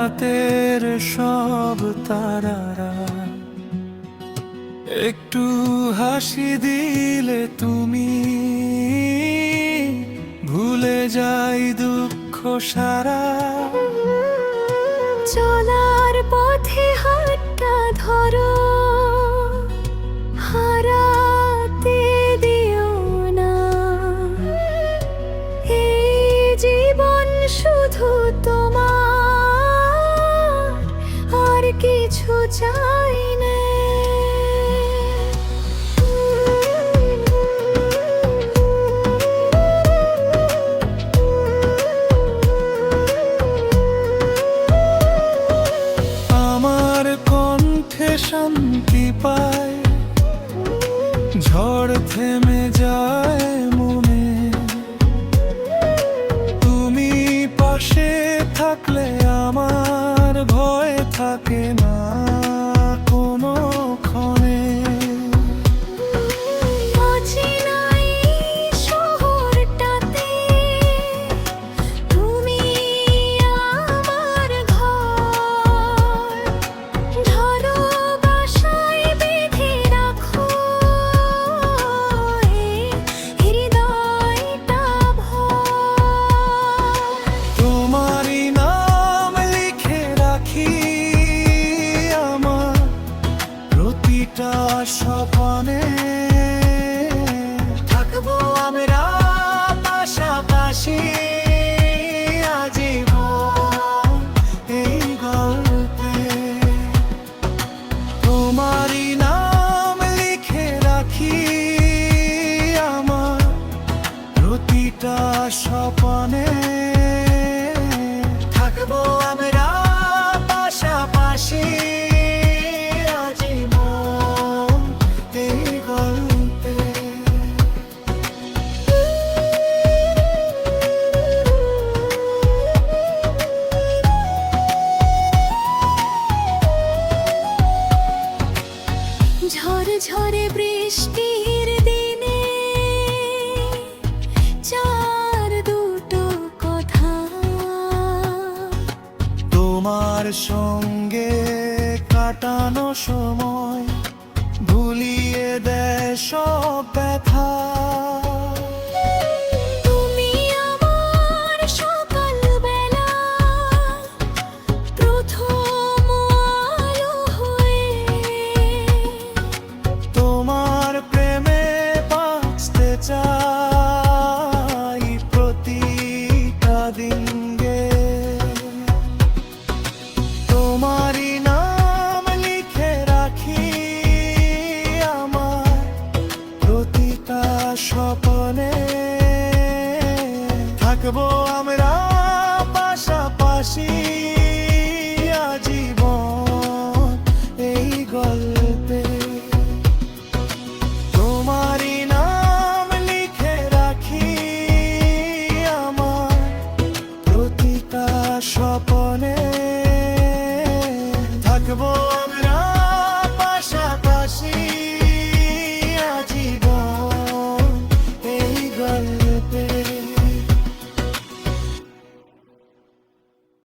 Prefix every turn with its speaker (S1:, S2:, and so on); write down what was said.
S1: রাতের সব তারারা একটু হাসি দিলে তুমি, ভুলে যাই দুঃখ সারা।
S2: চলার পথে হাতটা ধরো, হারাতে দিও না। এই জীবন শুধু তোমার, আর কিছু চাই না।
S1: শান্তি পায়, ঝড় থেমে যায় মনে। তুমি পাশে থাকলে আমার ভয় থাকে না কোনো ক্ষণে। স্বপনে থাকবো আমরা পাশাপাশি আজীবন এই গল্পে। তোমারই নাম লিখে রাখি আমার প্রতিটা স্বপনে। থাকবো আমরা পাশাপাশি
S2: ঝরে ঝরে বৃষ্টির দিনে চার দুটো কথা,
S1: তোমার সঙ্গে কাটানো সময় ভুলিয়ে দেয় সব ব্যথা। চাই প্রতিটা দিনকে তোমারই নাম লিখে রাখি আমার প্রতিটা স্বপনে। থাকবো আমরা পাশাপাশি আজীবন এই গল্প।